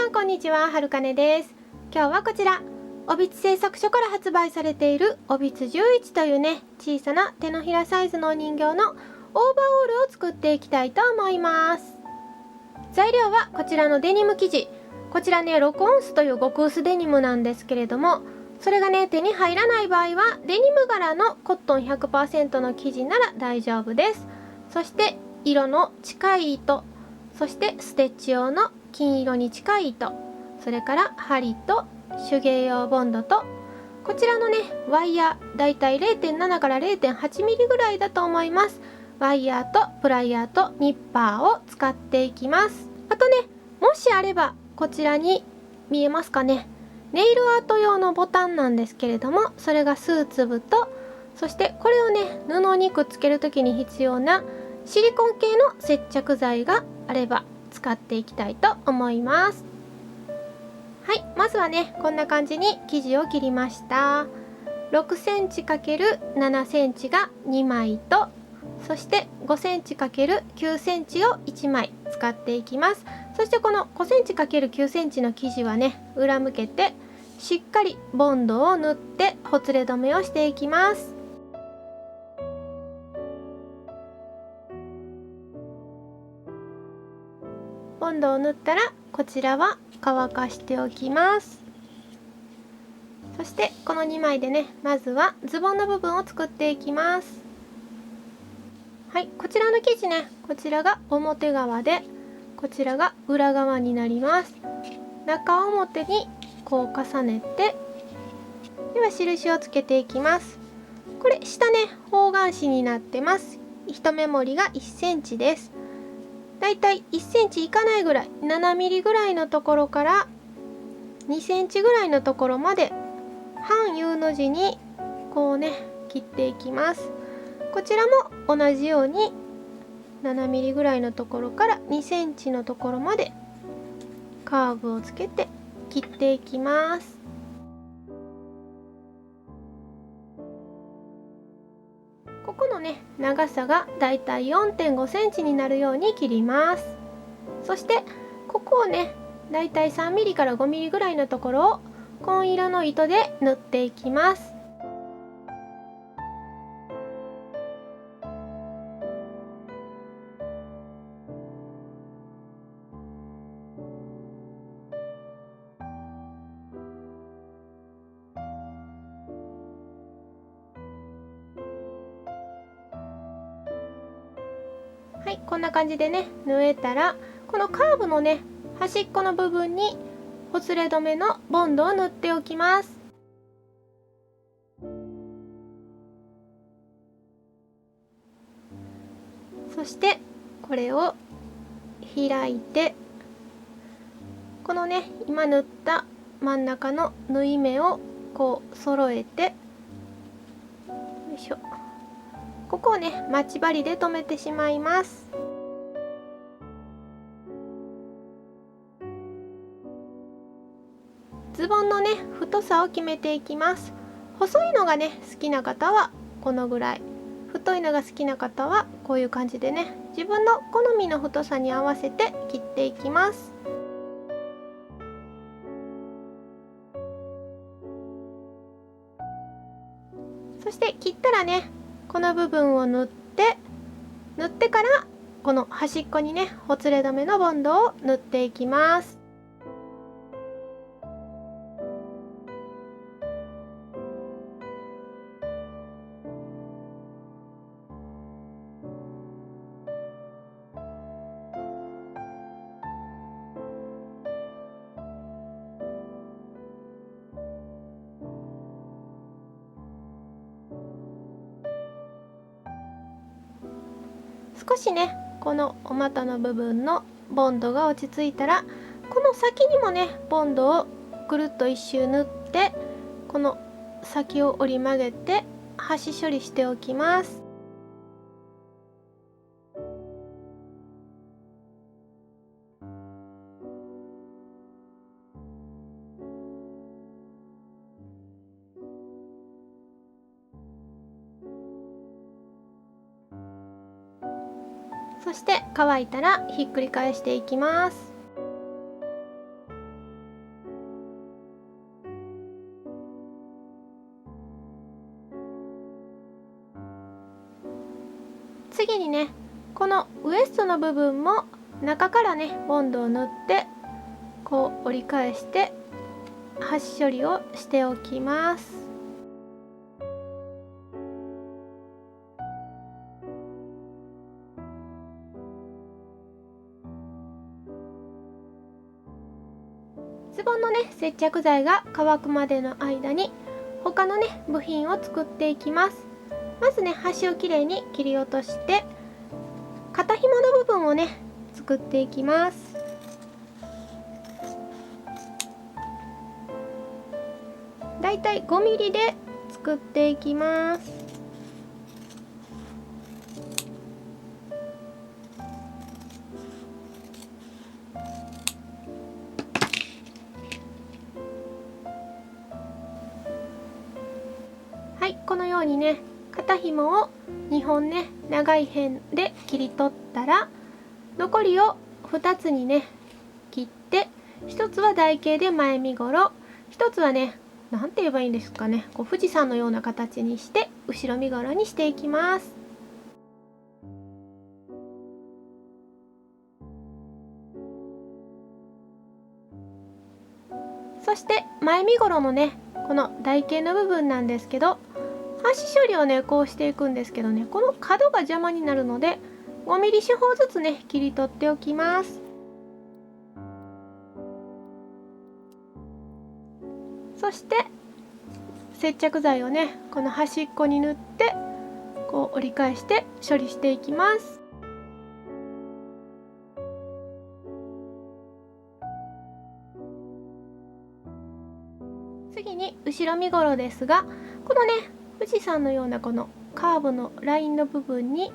んこんにちは、はるかねです。今日はこちらおびつ製作所から発売されているおびつ11というね、小さな手のひらサイズのお人形のオーバーオールを作っていきたいと思います。材料はこちらのデニム生地、こちらね6オンスという極薄デニムなんですけれども、それがね手に入らない場合はデニム柄のコットン 100% の生地なら大丈夫です。そして色の近い糸、そしてステッチ用の金色に近い糸、それから針と手芸用ボンドと、こちらのねワイヤーだいたい 0.7 から 0.8 ミリぐらいだと思います。ワイヤーとプライヤーとニッパーを使っていきます。あとね、もしあればこちらに見えますかね、ネイルアート用のボタンなんですけれども、それが数粒と、そしてこれをね布にくっつける時に必要なシリコン系の接着剤があれば使っていきたいと思います。はい、まずはねこんな感じに生地を切りました。6センチ ×7 センチが2枚と、そして5センチ ×9 センチを1枚使っていきます。そしてこの5センチ ×9 センチの生地はね裏向けてしっかりボンドを塗ってほつれ止めをしていきます。ボンドを塗ったらこちらは乾かしておきます。そしてこの2枚でね、まずはズボンの部分を作っていきます。はい、こちらの生地ね、こちらが表側でこちらが裏側になります。中表にこう重ねて、では印をつけていきます。これ下ね方眼紙になってます。一目盛りが1センチです。だいたい1センチいかないぐらい、7ミリぐらいのところから2センチぐらいのところまで半 U の字にこうね切っていきます。こちらも同じように7ミリぐらいのところから2センチのところまでカーブをつけて切っていきます。ここのね長さがだいたい 4.5 センチになるように切ります。そしてここをねだいたい3ミリから5ミリぐらいのところを紺色の糸で縫っていきます。はい、こんな感じでね縫えたら、このカーブのね端っこの部分にほつれ止めのボンドを塗っておきます。そしてこれを開いて、このね今縫った真ん中の縫い目をこう揃えて、よいしょ、ここをね待ち針で留めてしまいます。ズボンのね太さを決めていきます。細いのがね好きな方はこのぐらい、太いのが好きな方はこういう感じでね、自分の好みの太さに合わせて切っていきます。そして切ったらねこの部分を縫ってからこの端っこにねほつれ止めのボンドを塗っていきます。少しねこのお股の部分のボンドが落ち着いたら、この先にもねボンドをくるっと一周縫って、この先を折り曲げて端処理しておきます。そして乾いたらひっくり返していきます。次にねこのウエストの部分も中からねボンドを塗ってこう折り返して端処理をしておきます。ズボンのね接着剤が乾くまでの間に他のね部品を作っていきます。まずね端をきれいに切り落として肩紐の部分をね作っていきます。だいたい5ミリで作っていきます。はい、このようにね肩紐を2本ね長い辺で切り取ったら残りを2つにね切って、1つは台形で前身ごろ、1つはねなんて言えばいいんですかね、こう富士山のような形にして後ろ身ごろにしていきます。そして前身ごろのねこの台形の部分なんですけど、端処理をねこうしていくんですけどね、この角が邪魔になるので5ミリ四方ずつね切り取っておきます。そして接着剤をねこの端っこに塗ってこう折り返して処理していきます。次に後ろ身ごろですが、このね富士山のようなこのカーブのラインの部分に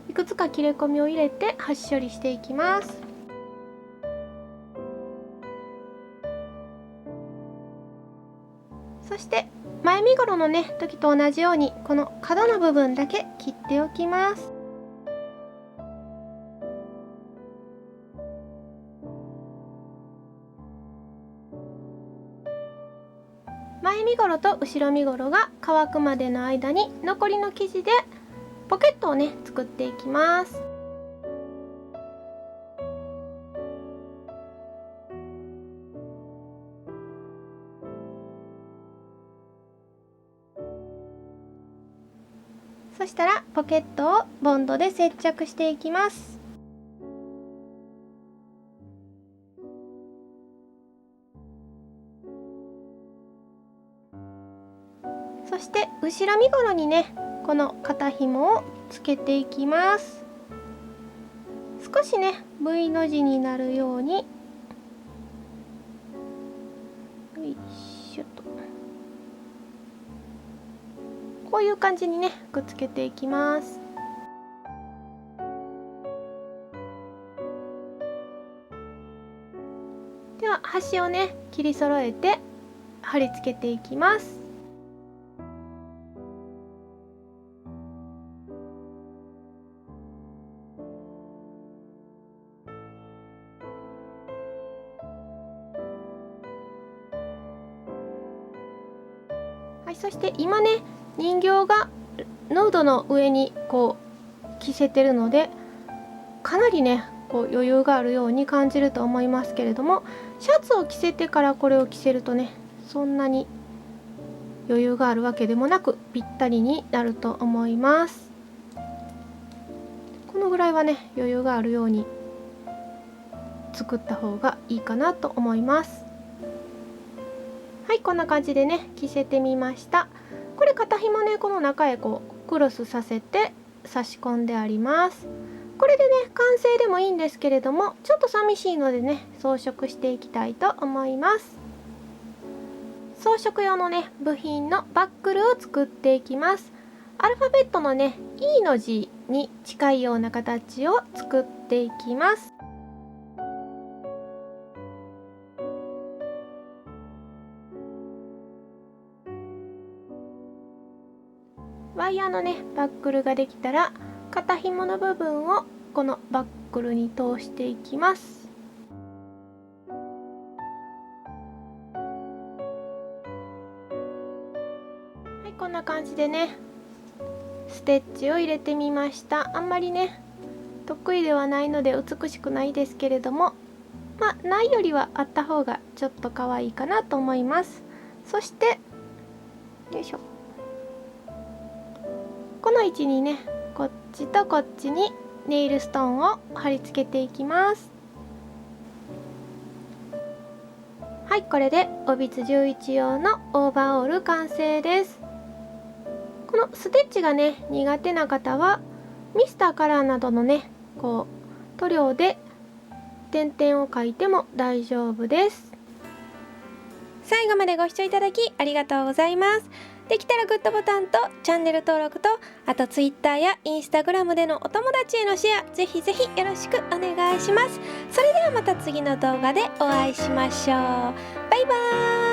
いくつか切れ込みを入れて端処理していきます。そして前身ごろのね時と同じようにこの角の部分だけ切っておきます。前身ごろと後ろ身ごろが乾くまでの間に残りの生地でポケットをね作っていきます。そしたらポケットをボンドで接着していきます。そして後ろ身ごろにねこの肩紐をつけていきます。少しね V の字になるように、よいしょと、こういう感じにねくっつけていきます。では端をね切り揃えて貼り付けていきます。はい、そして今ね人形がヌードの上にこう着せてるのでかなりねこう余裕があるように感じると思いますけれども、シャツを着せてからこれを着せるとねそんなに余裕があるわけでもなくぴったりになると思います。このぐらいはね余裕があるように作った方がいいかなと思います。はい、こんな感じでね着せてみました。これ肩紐ねこの中へこうクロスさせて差し込んであります。これでね完成でもいいんですけれども、ちょっと寂しいのでね装飾していきたいと思います。装飾用のね部品のバックルを作っていきます。アルファベットのね E の字に近いような形を作っていきます。ワイヤーのねバックルができたら肩紐の部分をこのバックルに通していきます。はい、こんな感じでねステッチを入れてみました。あんまりね得意ではないので美しくないですけれども、ないよりはあった方がちょっと可愛いかなと思います。そしてよいしょ、この位置にねこっちとこっちにネイルストーンを貼り付けていきます。はい、これでオビツ11用のオーバーオール完成です。このステッチがね苦手な方はミスターカラーなどのねこう塗料で点々を描いても大丈夫です。最後までご視聴いただきありがとうございます。できたらグッドボタンとチャンネル登録と、あと Twitter や Instagram でのお友達へのシェア、ぜひぜひよろしくお願いします。それではまた次の動画でお会いしましょう。バイバーイ。